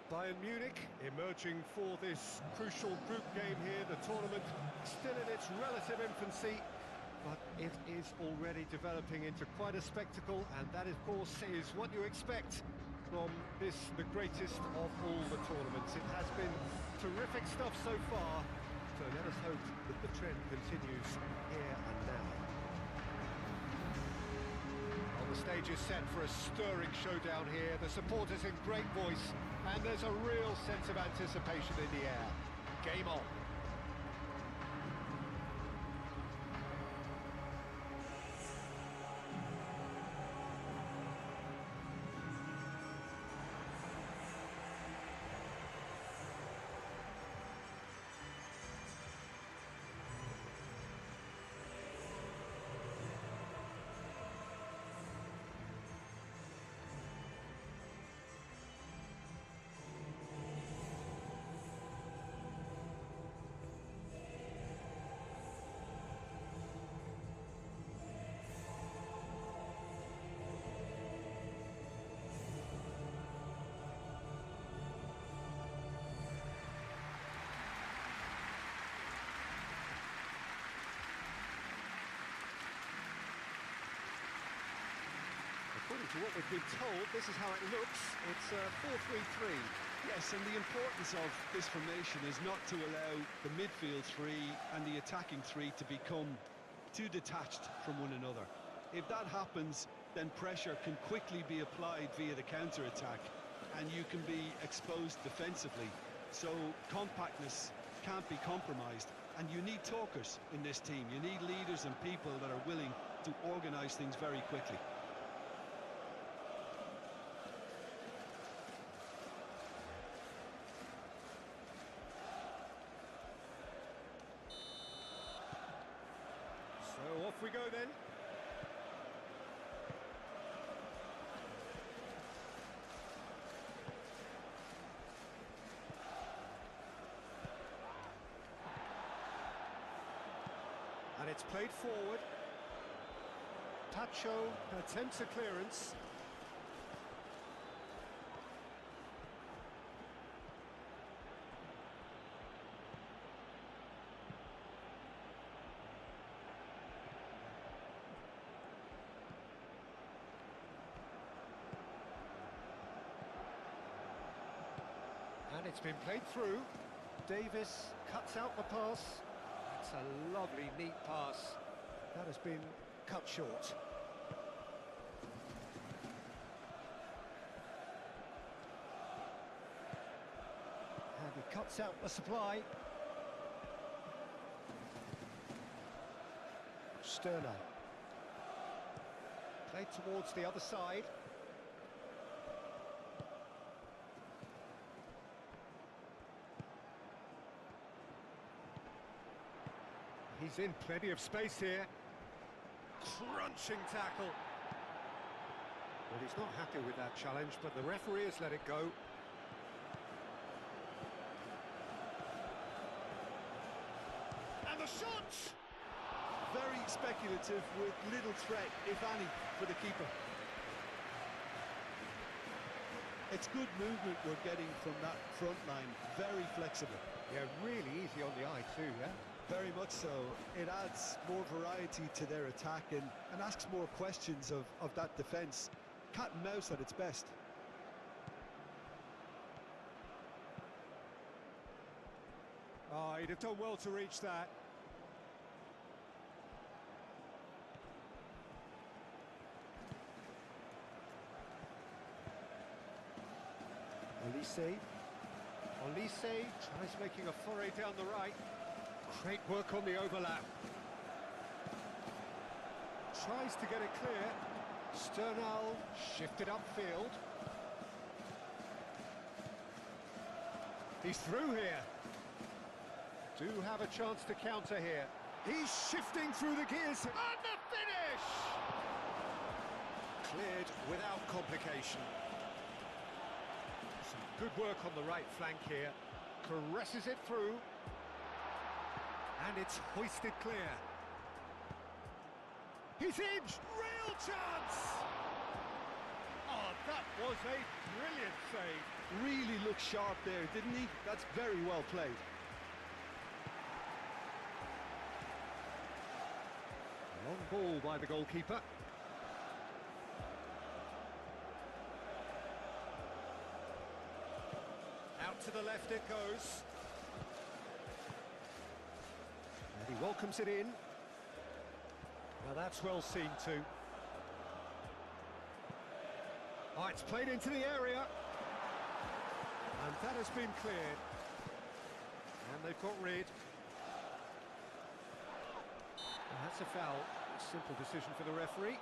Bayern Munich emerging for this crucial group game here. The tournament still in its relative infancy, but it is already developing into quite a spectacle, and that, of course, is what you expect from this, the greatest of all the tournaments. It has been terrific stuff so far, so let us hope that the trend continues here and now. The stage is set for a stirring showdown here. The supporters in great voice, and there's a real sense of anticipation in the air. Game on. According to what we've been told, this is how it looks. It's 4-3-3. Yes, and the importance of this formation is not to allow the midfield three and the attacking three to become too detached from one another. If that happens, then pressure can quickly be applied via the counter-attack, and you can be exposed defensively. So compactness can't be compromised, and you need talkers in this team. You need leaders and people that are willing to organise things very quickly. So off we go then. And it's played forward. Tacho attempts a clearance. And it's been played through. Davis cuts out the pass. It's a lovely, neat pass. That has been cut short. And he cuts out the supply. Sterno. Played towards the other side. He's in plenty of space here. Crunching tackle. Well, he's not happy with that challenge, but the referee has let it go. And the shot! Very speculative with little threat, if any, for the keeper. It's good movement we're getting from that front line, very flexible. Yeah, really easy on the eye too, yeah? Very much so. It adds more variety to their attack and asks more questions of that defence. Cat and mouse at its best. Oh, he'd have done well to reach that. Olise tries making a foray down the right. Great work on the overlap. Tries to get it clear. Sternal shifted upfield. He's through here. Do have a chance to counter here. He's shifting through the gears. And the finish! Cleared without complication. Some good work on the right flank here. Caresses it through. And it's hoisted clear. He's in! Real chance! Oh, That was a brilliant save. Really looked sharp there, didn't he? That's very well played. Long ball by the goalkeeper. Out to the left it goes. And he welcomes it in. Now that's well seen too. Oh, it's played into the area. And that has been cleared. And they've got rid. And that's a foul. Simple decision for the referee.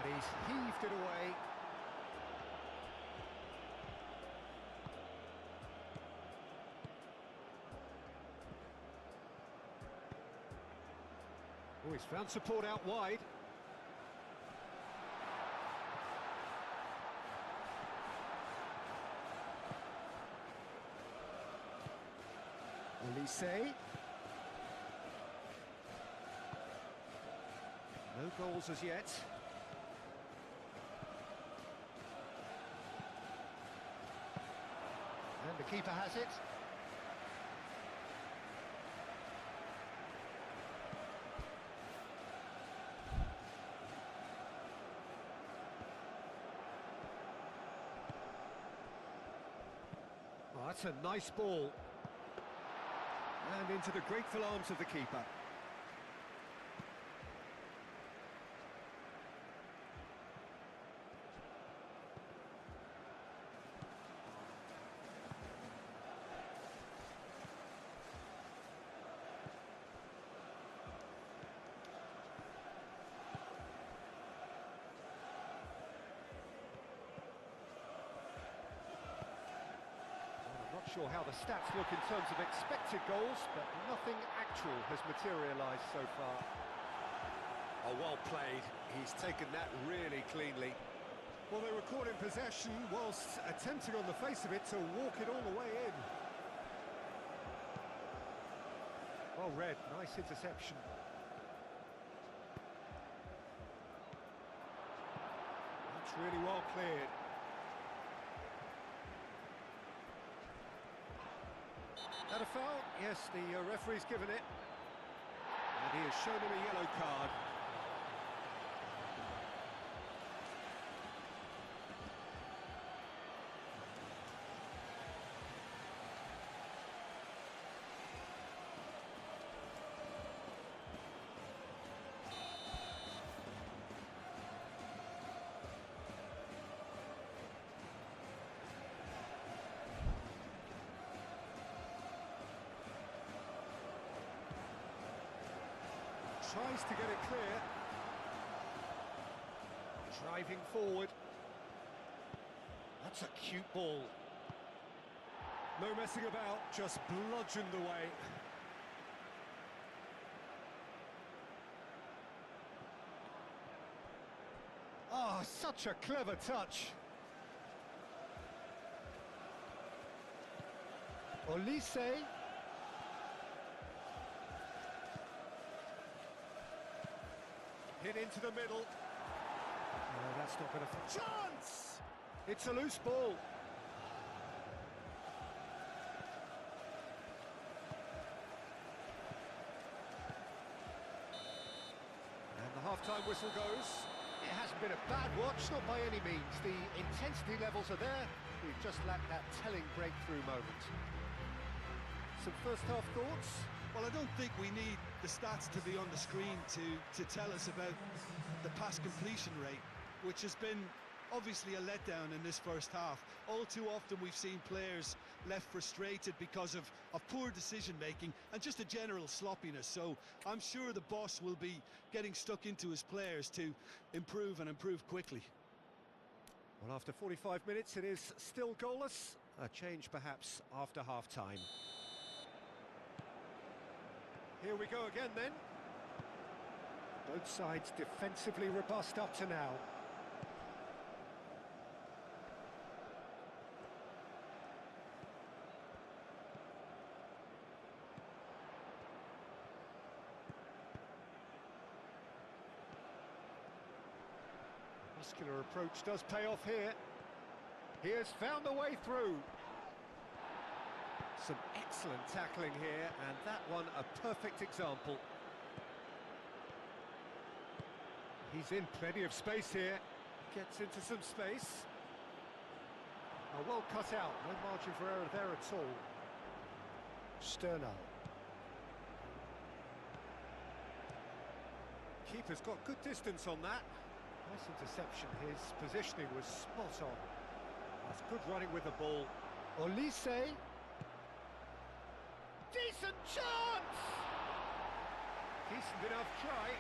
And he's heaved it away. Oh, he's found support out wide. Olise. No goals as yet. And the keeper has it. Oh, that's a nice ball. And into the grateful arms of the keeper. Sure how the stats look in terms of expected goals, but nothing actual has materialised so far. Oh, well played. He's taken that really cleanly. Well, they were caught in possession whilst attempting on the face of it to walk it all the way in. Well read, nice interception. That's really well cleared. That a foul? Yes, the referee's given it. And he has shown him a yellow card. Tries to get it clear. Driving forward. That's a cute ball. No messing about, just bludgeoned away. Oh, such a clever touch. Olise. Hit into the middle. No, that's not going to... Chance! It's a loose ball. And the half-time whistle goes. It hasn't been a bad watch, not by any means. The intensity levels are there. We've just lacked that telling breakthrough moment. Some first-half thoughts? Well, I don't think we need the stats to be on the screen to tell us about the pass completion rate, which has been obviously a letdown in this first half. All too often we've seen players left frustrated because of poor decision-making and just a general sloppiness. So I'm sure the boss will be getting stuck into his players to improve and improve quickly. Well, after 45 minutes, it is still goalless. A change perhaps after half-time. Here we go again then. Both sides defensively robust up to now. Muscular approach does pay off here. He has found the way through. Some excellent tackling here, and that one a perfect example. He's in plenty of space here. Gets into some space. Oh, well cut out, no margin for error there at all. Sterno. Keeper's got good distance on that. Nice interception, his positioning was spot on. That's good running with the ball. Olise. Decent chance! Decent enough try.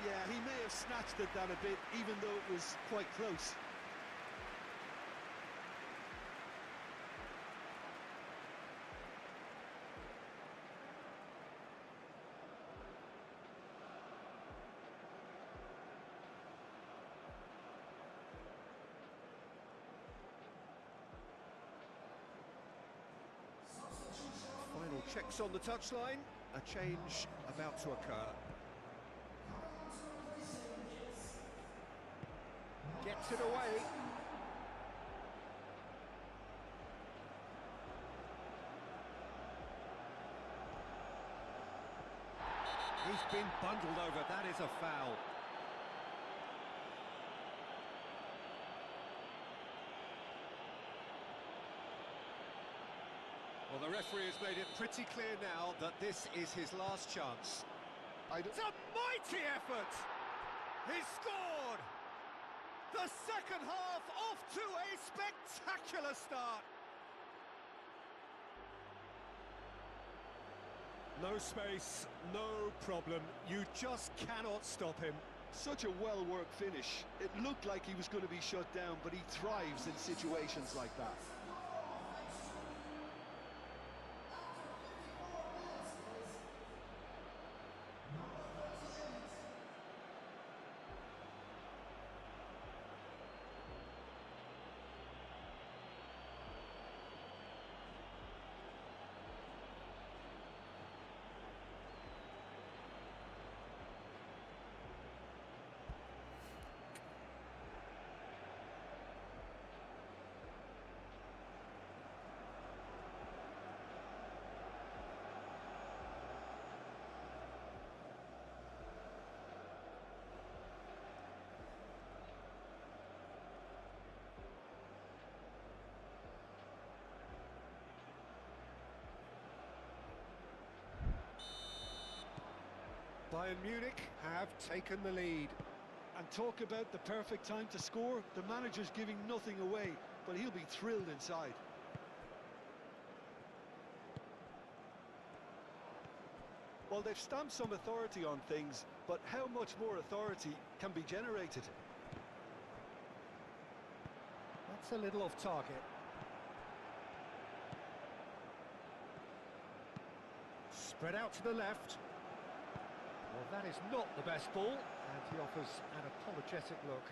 Yeah, he may have snatched at that a bit, even though it was quite close. Final checks on the touchline. A change about to occur. Gets it away. He's been bundled over. That is a foul. Well, the referee has made it pretty clear now that this is his last chance. It's a mighty effort! He's scored! The second half off to a spectacular start. No space, no problem. You just cannot stop him. Such a well-worked finish. It looked like he was going to be shut down, but he thrives in situations like that. Bayern Munich have taken the lead. And talk about the perfect time to score. The manager's giving nothing away, but he'll be thrilled inside. Well, they've stamped some authority on things, but how much more authority can be generated? That's a little off target. Spread out to the left. Well, that is not the best ball, and he offers an apologetic look.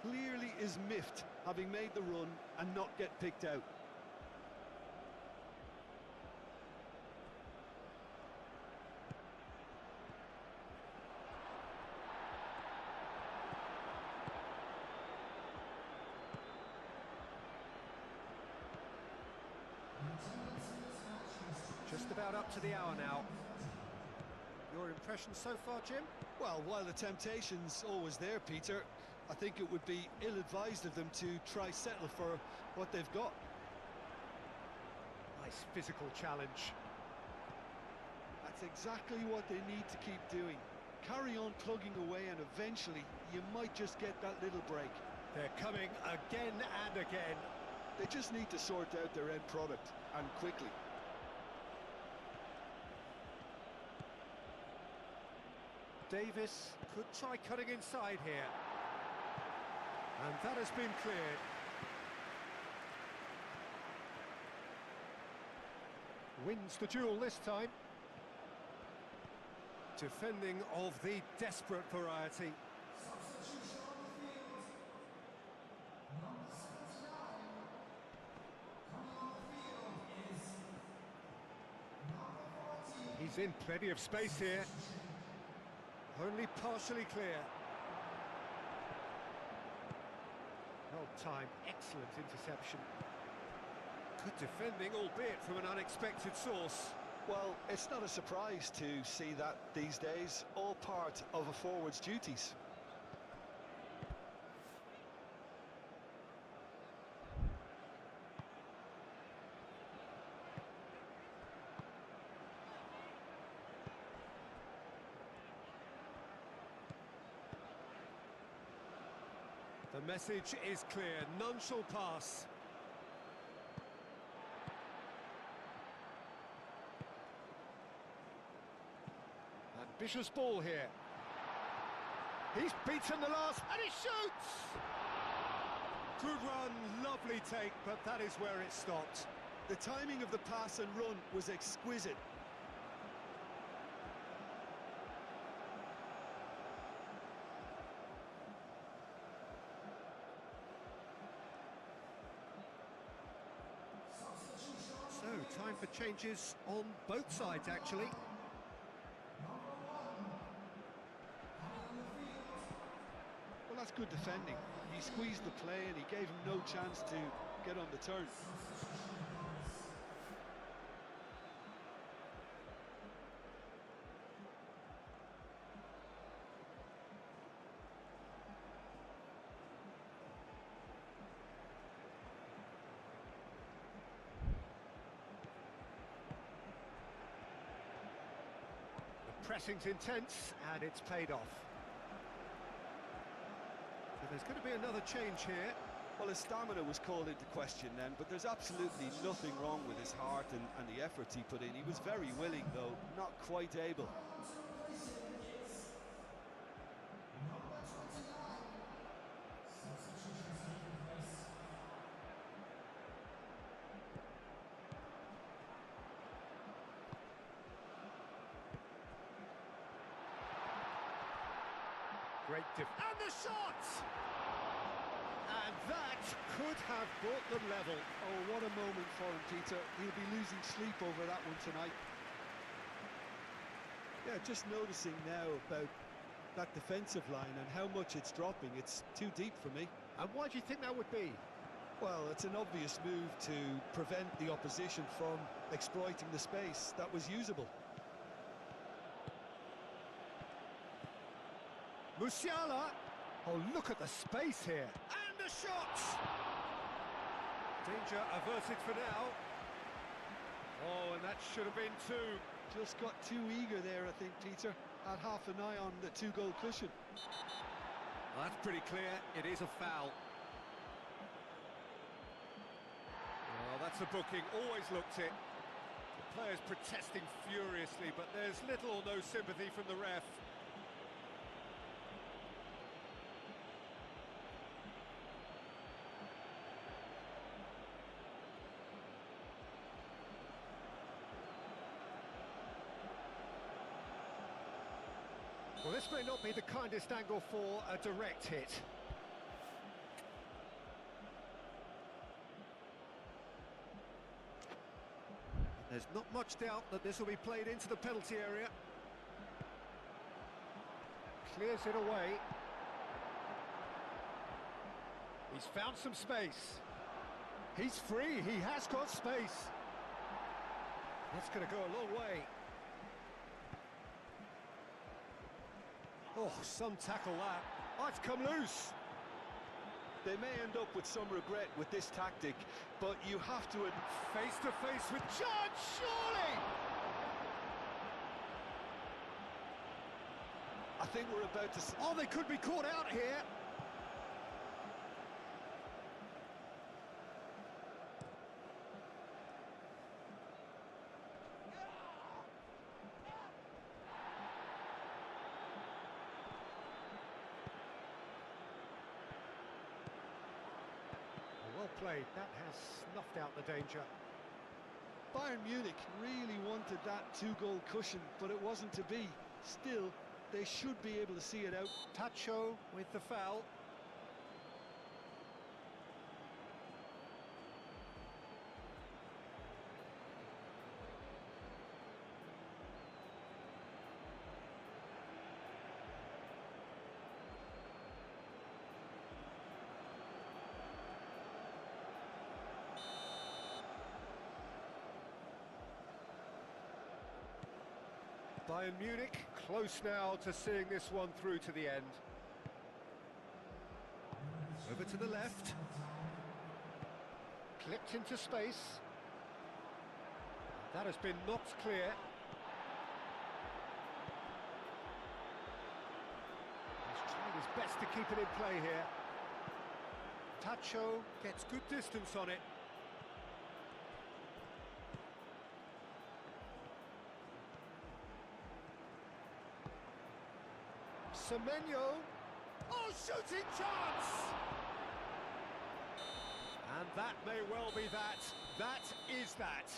Clearly is miffed, having made the run and not get picked out. Just about up to the hour now. Your impression so far, Jim? Well, while the temptation's always there, Peter, I think it would be ill-advised of them to try settle for what they've got. Nice physical challenge. That's exactly what they need to keep doing. Carry on plugging away, and eventually you might just get that little break. They're coming again and again. They just need to sort out their end product, and quickly. Davis could try cutting inside here. And that has been cleared. Wins the duel this time. Defending of the desperate variety. He's in plenty of space here. Only partially clear. Well timed, excellent interception. Good defending, albeit from an unexpected source. Well, it's not a surprise to see that these days, all part of a forward's duties. The message is clear, none shall pass. Ambitious ball here. He's beaten the last, and he shoots! Good run, lovely take, but that is where it stopped. The timing of the pass and run was exquisite. So, time for changes on both sides, actually. Well, that's good defending. He squeezed the play and he gave him no chance to get on the turn. Pressing's intense, and it's paid off. So there's going to be another change here. Well, his stamina was called into question then, but there's absolutely nothing wrong with his heart and the efforts he put in. He was very willing, though, not quite able. Great and the shot! And that could have brought them level. Oh, what a moment for him, Peter. He'll be losing sleep over that one tonight. Yeah, just noticing now about that defensive line and how much it's dropping. It's too deep for me. And why do you think that would be? Well, it's an obvious move to prevent the opposition from exploiting the space that was usable. Musiala! Oh, look at the space here. And the shot! Danger averted for now. Oh, and that should have been two. Just got too eager there, I think, Peter. Had half an eye on the two-goal cushion. Well, that's pretty clear. It is a foul. Well, that's a booking. Always looked it. The players protesting furiously, but there's little or no sympathy from the ref. Well, this may not be the kindest angle for a direct hit. There's not much doubt that this will be played into the penalty area. Clears it away. He's found some space. He's free, he has got space. That's going to go a long way. Oh, some tackle that. Oh, it's come loose. They may end up with some regret with this tactic, but you have to... Face to face with Judge, surely! I think we're about to... Oh, they could be caught out here. Well played, that has snuffed out the danger. Bayern Munich really wanted that two-goal cushion, but it wasn't to be. Still, they should be able to see it out. Tacho with the foul. Bayern Munich close now to seeing this one through to the end. Over to the left. Clipped into space. That has been knocked clear. He's trying his best to keep it in play here. Tacho gets good distance on it. Semenyo. Oh, shooting chance! And that may well be that. That is that.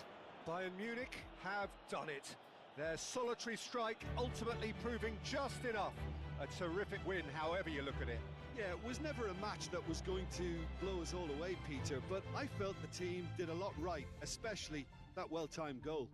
Bayern Munich have done it. Their solitary strike ultimately proving just enough. A terrific win, however you look at it. Yeah, it was never a match that was going to blow us all away, Peter, but I felt the team did a lot right, especially that well-timed goal.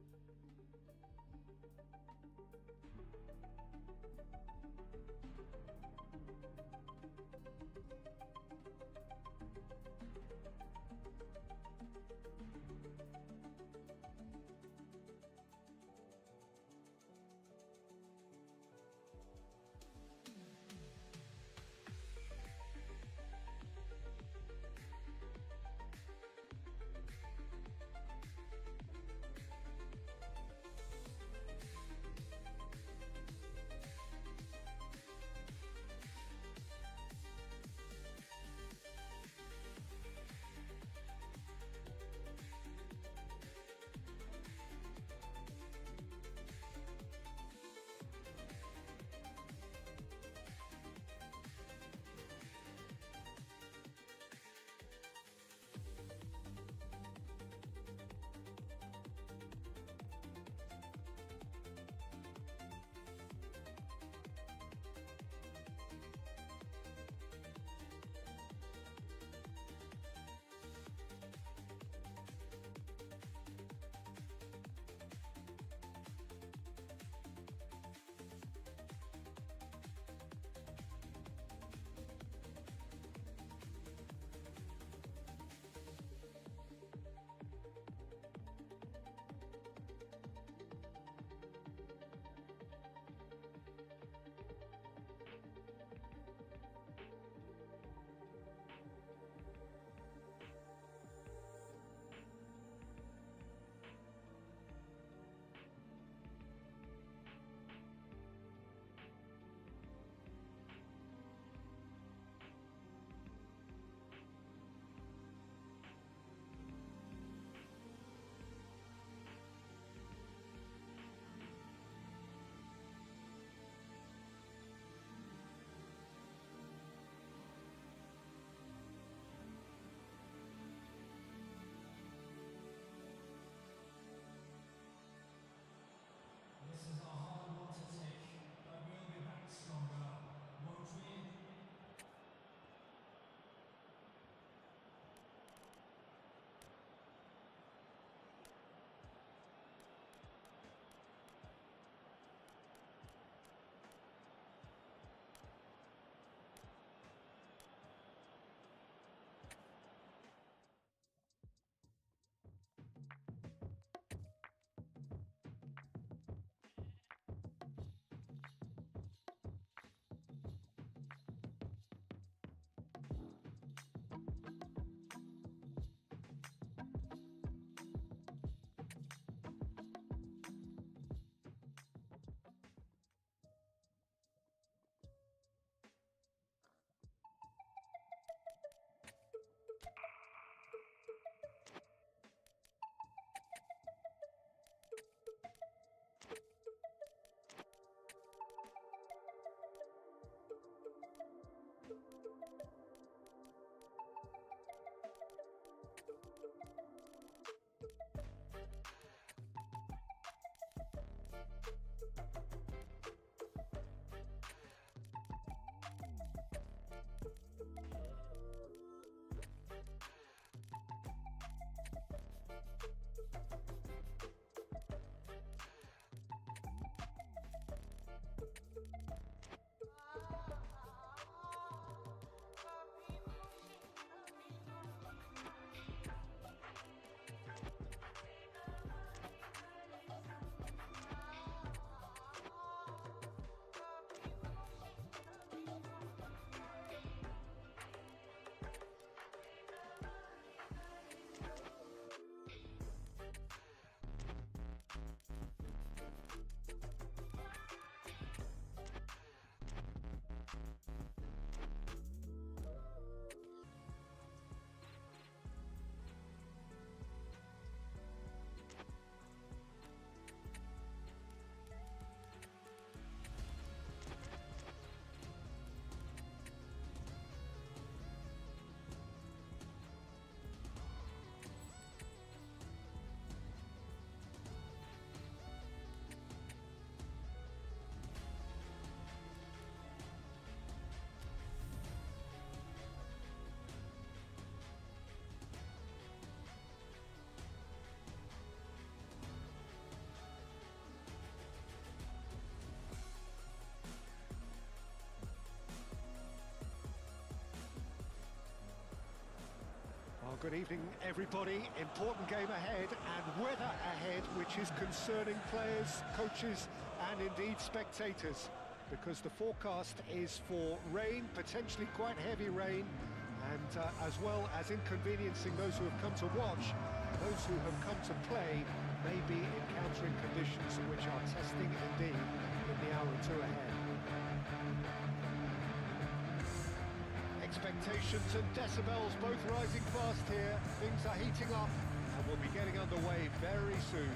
Good evening, everybody. Important game ahead and weather ahead, which is concerning players, coaches, and indeed spectators, because the forecast is for rain, potentially quite heavy rain, and as well as inconveniencing those who have come to watch, those who have come to play may be encountering conditions which are testing indeed in the hour or two ahead. Expectations and decibels both rising fast here. Things are heating up and we'll be getting underway very soon.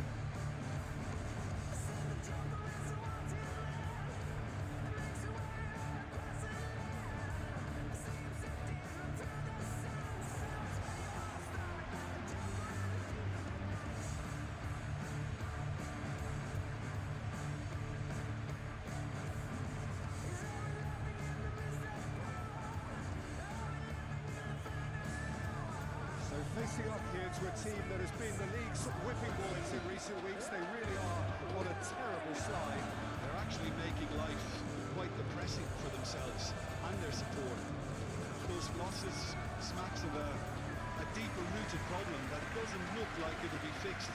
Facing up here to a team that has been the league's whipping boys in recent weeks. They really are on a terrible slide. They're actually making life quite depressing for themselves and their support. Those losses smacks of a deeper rooted problem that doesn't look like it'll be fixed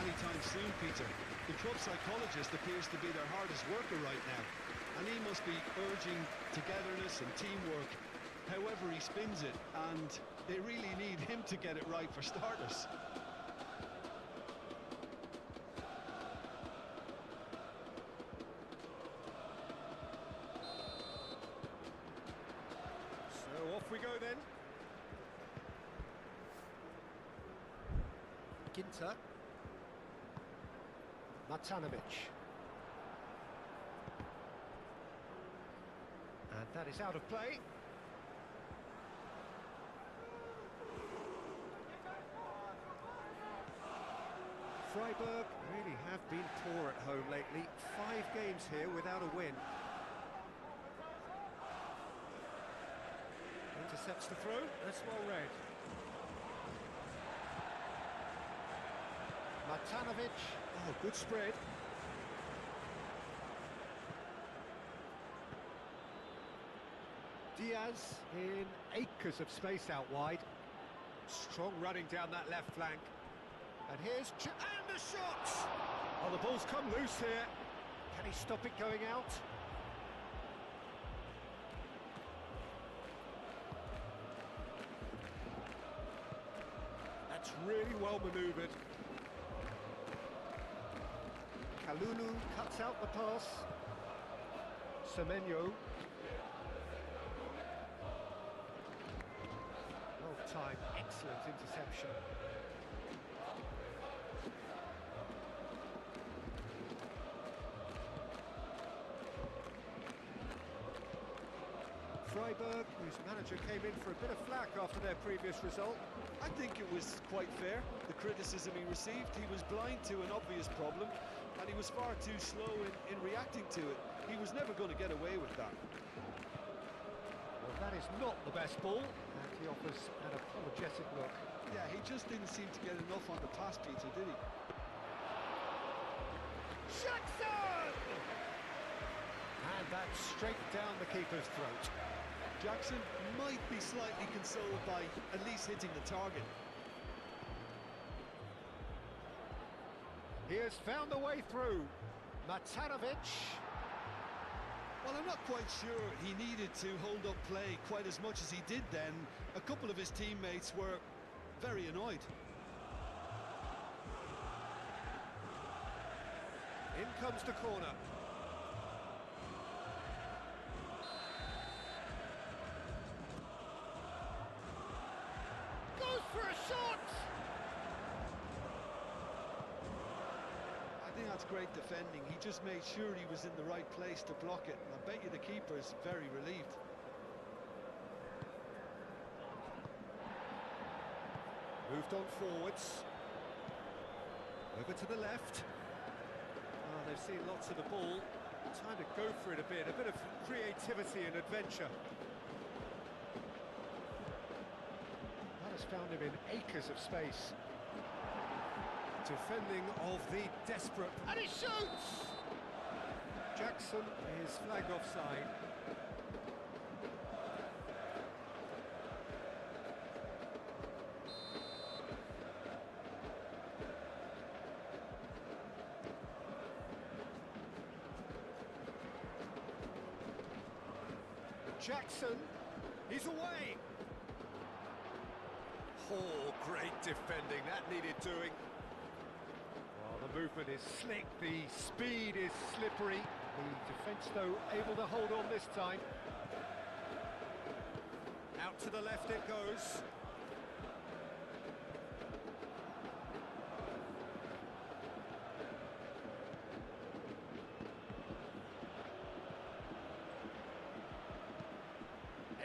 anytime soon, Peter. The club psychologist appears to be their hardest worker right now, and he must be urging togetherness and teamwork however he spins it, and they really need him to get it right for starters. So off we go then. Ginter. Matanović. And that is out of play. Freiburg really have been poor at home lately. 5 games here without a win. Intercepts the throw, that's well read. Matanović, oh, good spread. Diaz in acres of space out wide. Strong running down that left flank. And here's and the shot! Oh, the ball's come loose here. Can he stop it going out? That's really well manoeuvred. Kalulu cuts out the pass. Semenyo. Well timed, excellent interception. Freiburg, whose manager came in for a bit of flack after their previous result. I think it was quite fair, the criticism he received. He was blind to an obvious problem, and he was far too slow in reacting to it. He was never going to get away with that. Well, that is not the best ball, and he offers an apologetic look. Yeah, he just didn't seem to get enough on the pass, Peter, did he? Jackson! And that's straight down the keeper's throat. Jackson might be slightly consoled by at least hitting the target. He has found a way through. Matanović. Well, I'm not quite sure he needed to hold up play quite as much as he did then. A couple of his teammates were very annoyed. In comes the corner. Goes for a shot! I think that's great defending. He just made sure he was in the right place to block it. And I bet you the keeper's very relieved. Moved on forwards. Over to the left. Oh, they've seen lots of the ball. Time to go for it a bit of creativity and adventure. That has found him in acres of space. Defending of the desperate... And he shoots! Jackson is flagged offside. Jackson, he's away. Oh, great defending, that needed doing. Well, the movement is slick, the speed is slippery. The defence, though, able to hold on this time. Out to the left it goes.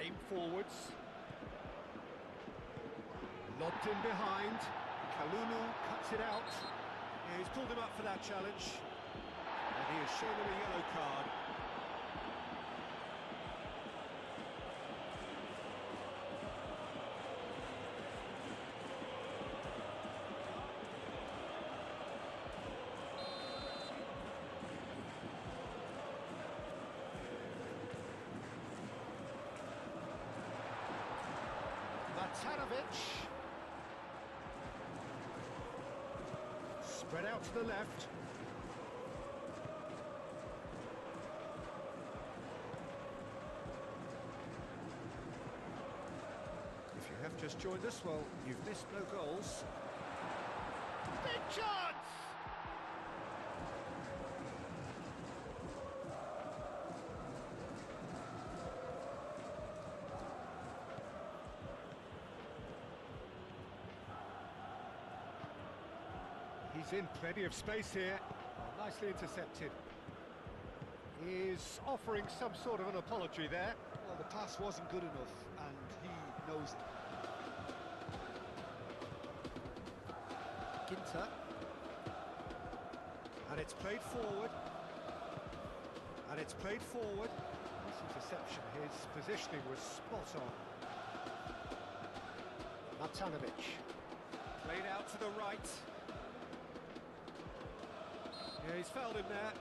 Aim forwards. Lobbed in behind. Kalulu cuts it out. Yeah, he's pulled him up for that challenge. And he has shown him a yellow card. Taravel. Spread out to the left. If you have just joined us, well, you've missed no goals. Big chance! He's in plenty of space here. Oh, nicely intercepted. He's offering some sort of an apology there. Well, the pass wasn't good enough, and he knows it. Ginter. And it's played forward. And it's played forward. This interception, his positioning was spot on. Matanovic. Played out to the right. Yeah, he's fouled him there.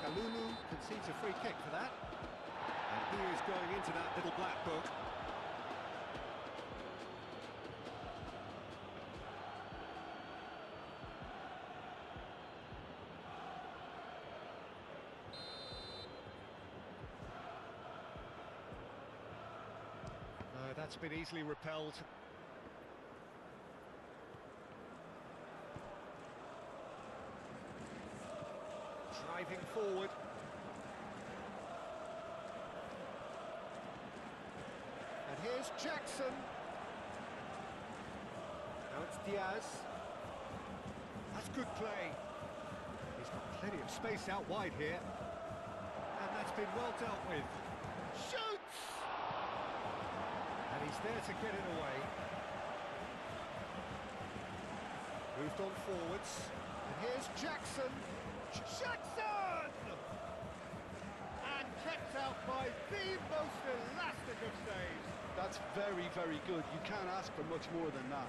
Kalulu concedes a free kick for that. And he is going into that little black book. That's been easily repelled. Driving forward. And here's Jackson. Now it's Diaz. That's good play. He's got plenty of space out wide here. And that's been well dealt with. Shoots! And he's there to get it away. Moved on forwards. And here's Jackson. Jackson! And kept out by the most elastic of saves. That's very, very good. You can't ask for much more than that.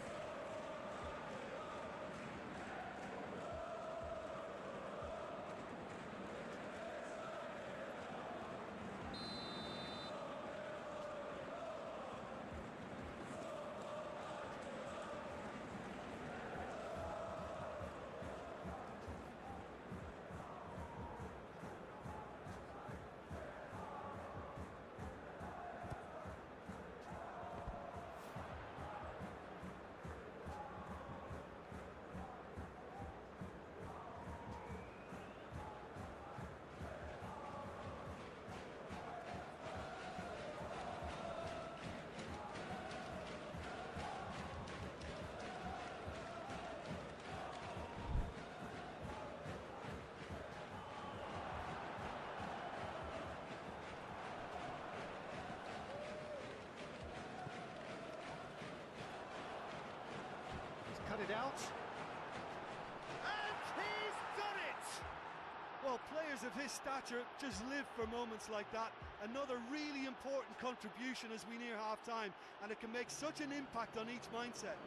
It out, and he's done it! Well, players of his stature just live for moments like that. Another really important contribution as we near half-time, and it can make such an impact on each mindset.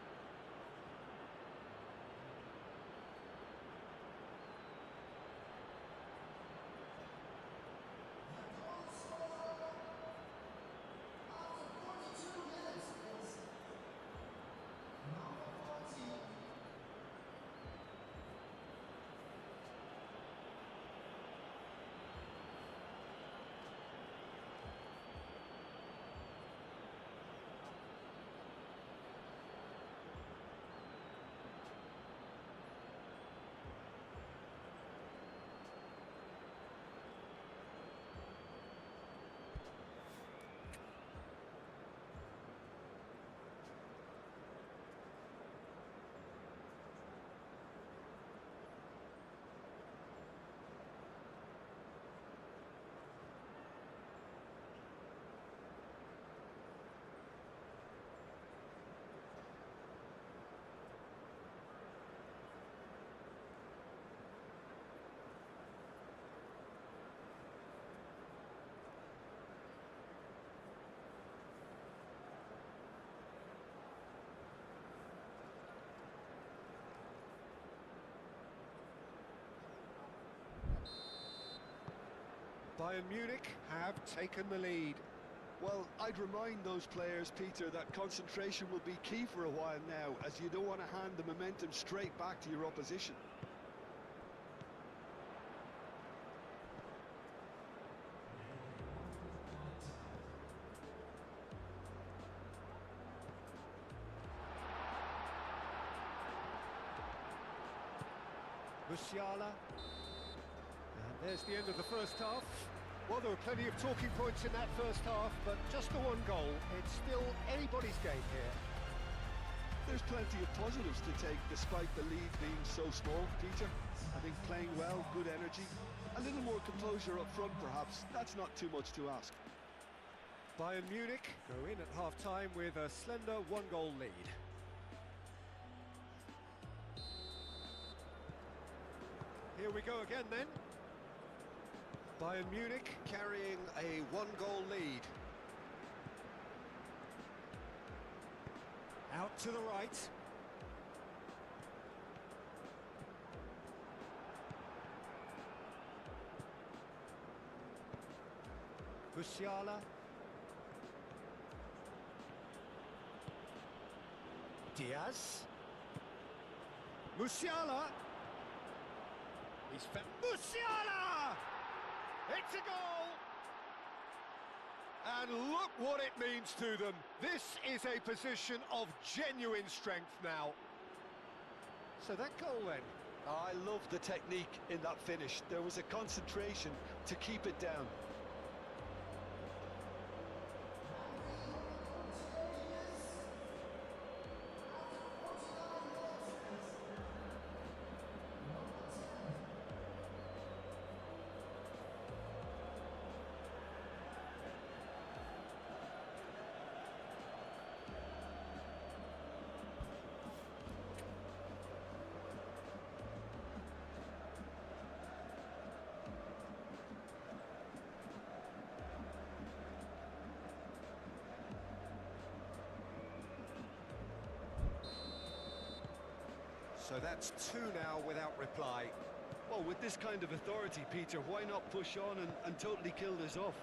Bayern Munich have taken the lead. Well, I'd remind those players, Peter, that concentration will be key for a while now, as you don't want to hand the momentum straight back to your opposition. Musiala. And there's the end of the first half. Well, there were plenty of talking points in that first half, but just the one goal. It's still anybody's game here. There's plenty of positives to take, despite the lead being so small, Peter. I think playing well, good energy, a little more composure up front, perhaps. That's not too much to ask. Bayern Munich go in at half-time with a slender one-goal lead. Here we go again then. Bayern Munich carrying a one-goal lead. Out to the right. Musiala. Diaz. Musiala. He's found Musiala! It's a goal! And look what it means to them. This is a position of genuine strength now. So that goal then. I love the technique in that finish. There was a concentration to keep it down. So that's two now without reply. Well, with this kind of authority, Peter, why not push on and totally kill this off?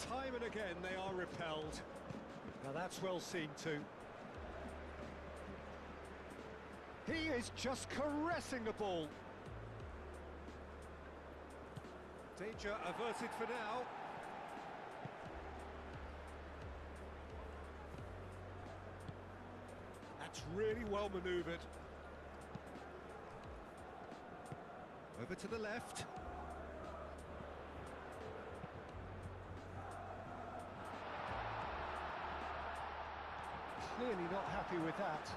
Time and again they are repelled. Now that's well seen too. He is just caressing the ball. Danger averted for now. That's really well manoeuvred. Over to the left. Clearly not happy with that.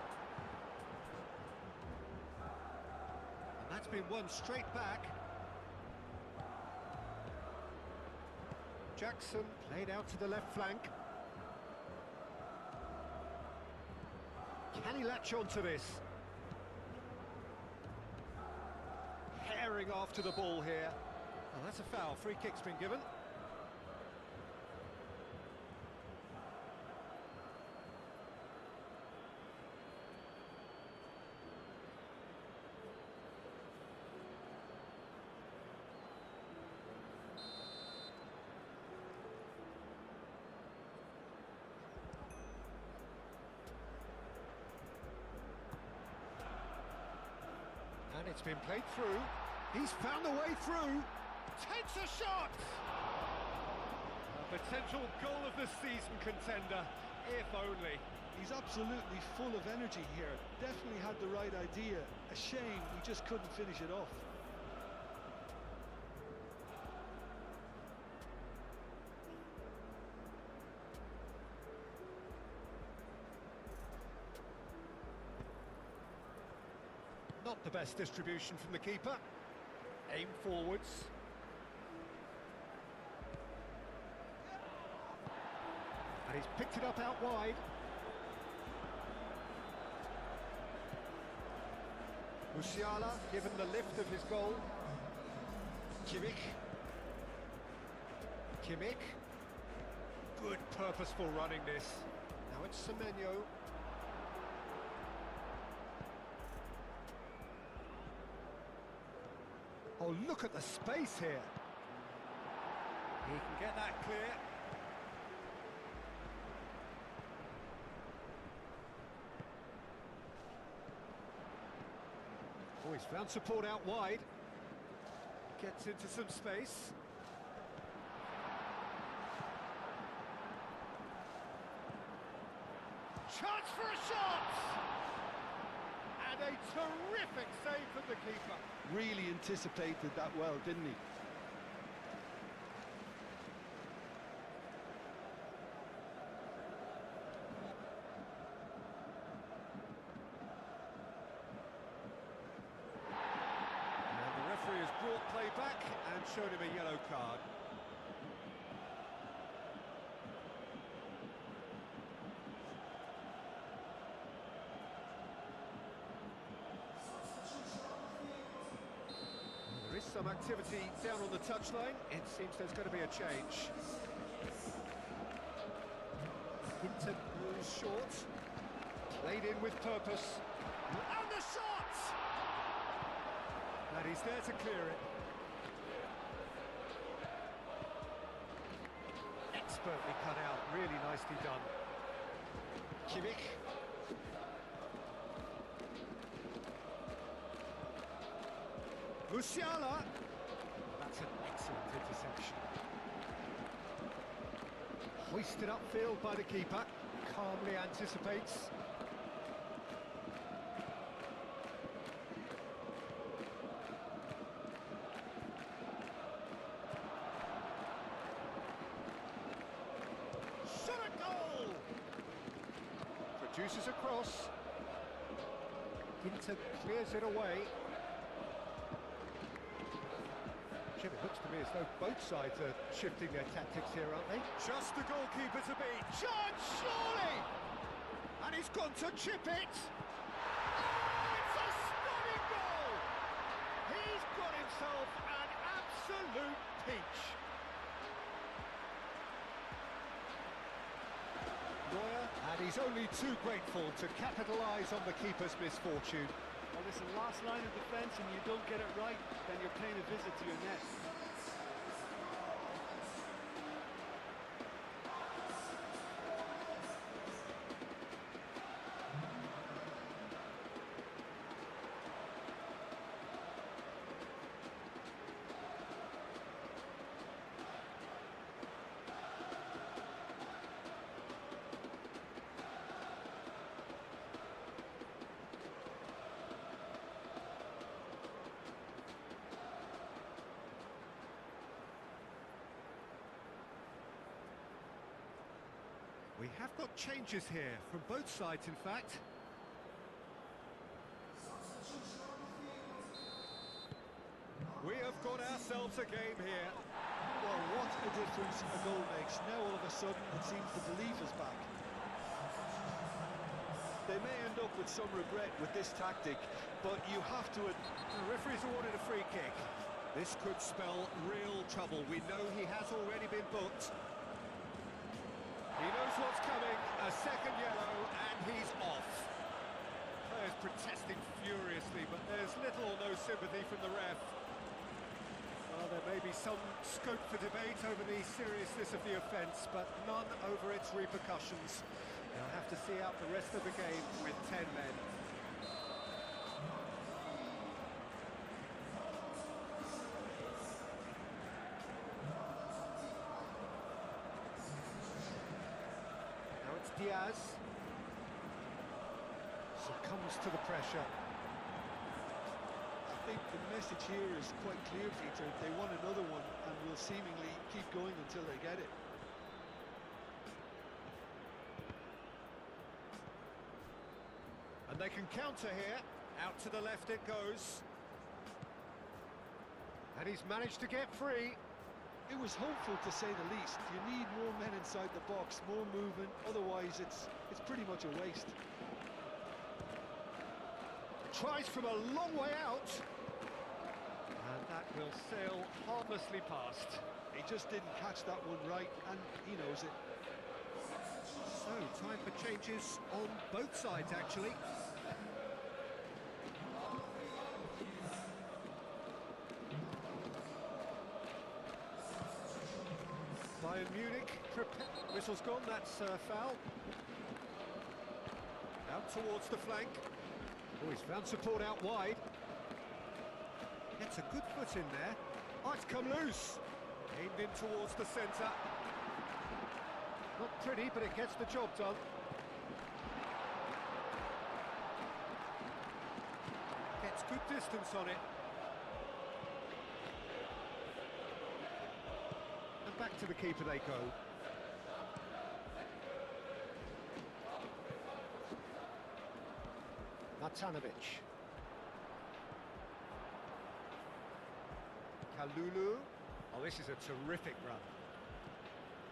And that's been won straight back. Jackson played out to the left flank. Can he latch onto this? Herring after the ball here. Oh, that's a foul. Free kick's been given. And it's been played through. He's found a way through. Takes a shot! A potential goal of the season contender, if only. He's absolutely full of energy here. Definitely had the right idea. A shame he just couldn't finish it off. Not the best distribution from the keeper. Aim forwards. And he's picked it up out wide. Musiala given the lift of his goal. Kimmich. Good purposeful running this. Now it's Semenyo. Oh, look at the space here. He can get that clear. Oh, he's found support out wide. Gets into some space. Chance for a shot! And a terrific save from the keeper. Really anticipated that well, didn't he? And the referee has brought play back and showed him a yellow card. There is some activity down on the touchline. It seems there's going to be a change. Hinton moves short. Played in with purpose. And the shot! And he's there to clear it. Expertly cut out, really nicely done. Kimmich. Musiala. That's an excellent interception. Hoisted upfield by the keeper. Calmly anticipates. Shot a goal! Produces a cross. Hinton clears it away. Jim, it looks to me as though both sides are shifting their tactics here, aren't they? Just the goalkeeper to beat. Chance, surely! And he's gone to chip it! Oh, it's a stunning goal! He's got himself an absolute peach. Neuer, and he's only too grateful to capitalise on the keeper's misfortune. Well, listen, last line of defence and you don't get it right, then you're paying a visit to your net. We have got changes here from both sides, in fact. We have got ourselves a game here. Well, what a difference a goal makes. Now all of a sudden it seems the belief is back. They may end up with some regret with this tactic, but you have to... The referee's awarded a free kick. This could spell real trouble. We know he has already been booked. He knows what's coming, a second yellow, and he's off. Players protesting furiously, but there's little or no sympathy from the ref. Well, there may be some scope for debate over the seriousness of the offence, but none over its repercussions. They'll have to see out the rest of the game with 10 men. Diaz succumbs to the pressure. I think the message here is quite clear, Peter. They want another one and will seemingly keep going until they get it. And they can counter here. Out to the left it goes. And he's managed to get free. It was hopeful, to say the least. You need more men inside the box, more movement, otherwise it's pretty much a waste. Tries from a long way out. And that will sail harmlessly past. He just didn't catch that one right, and he knows it. So, time for changes on both sides, actually. Bayern Munich, whistle's gone, that's foul. Out towards the flank. Oh, he's found support out wide. Gets a good foot in there. Oh, it's come loose. Aimed in towards the centre. Not pretty, but it gets the job done. Gets good distance on it. And back to the keeper they go. Matanovic. Kalulu. Oh, this is a terrific run.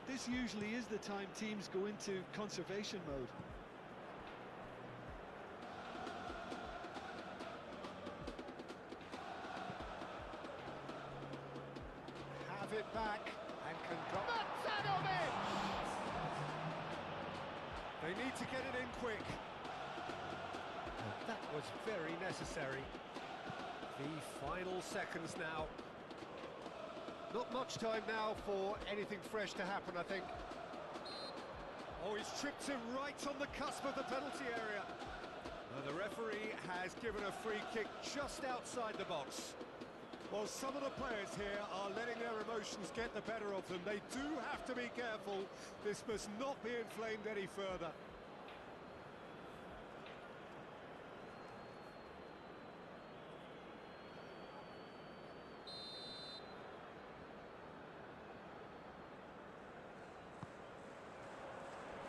This usually is the time teams go into conservation mode. Have it back and can go. Matanovic! They need to get it in quick. And that was very necessary. The final seconds now. Not much time now for anything fresh to happen, I think. Oh, he's tripped him right on the cusp of the penalty area. The referee has given a free kick just outside the box. Well, some of the players here are letting their emotions get the better of them. They do have to be careful. This must not be inflamed any further.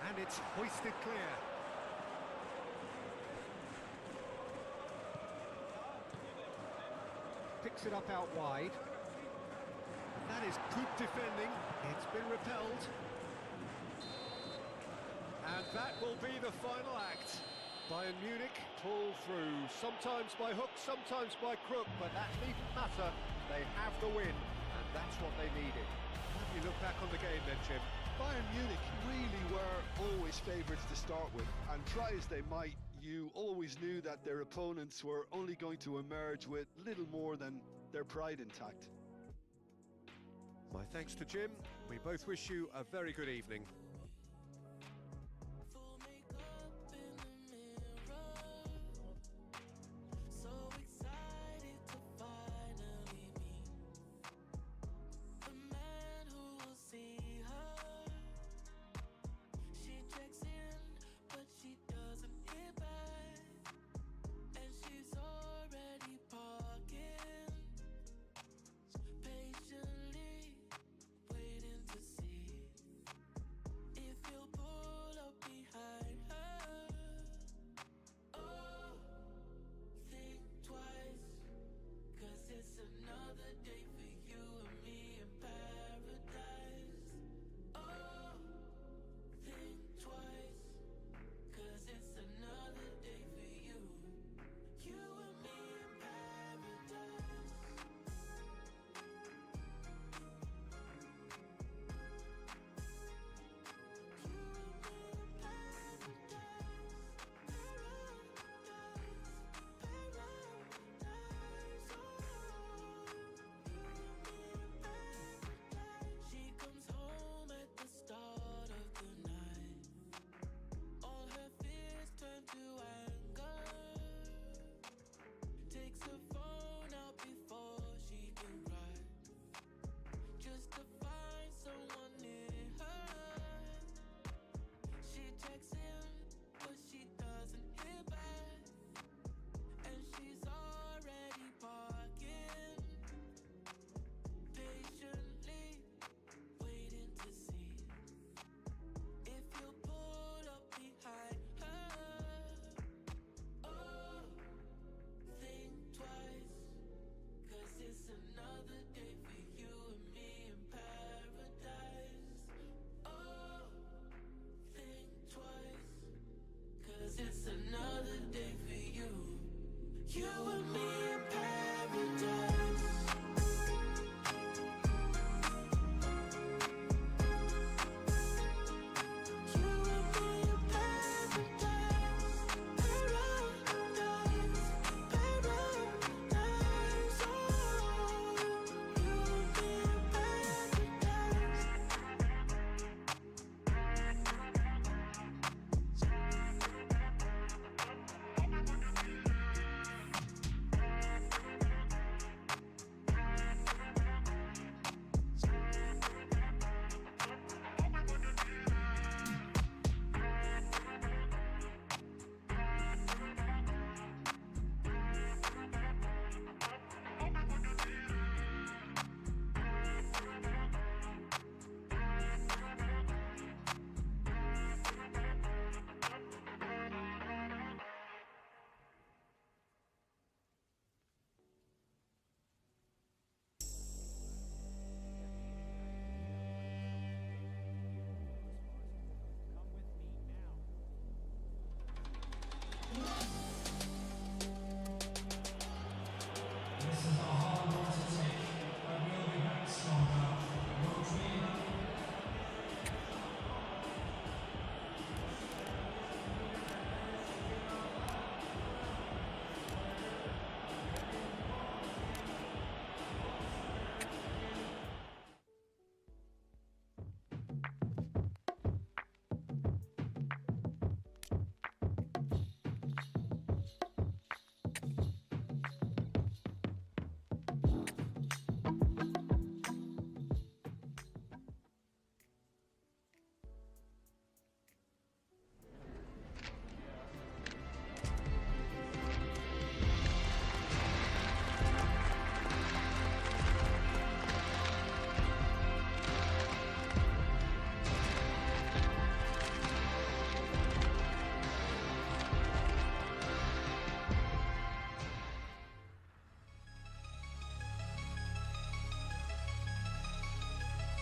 And it's hoisted clear. Picks it up out wide. And that is good defending. It's been repelled. And that will be the final act. Bayern Munich pull through, sometimes by hook, sometimes by crook, but that needn't matter. They have the win, and that's what they needed. How do you look back on the game then, Jim? Bayern Munich really were always favourites to start with, and try as they might, you always knew that their opponents were only going to emerge with little more than their pride intact. My thanks to Jim. We both wish you a very good evening.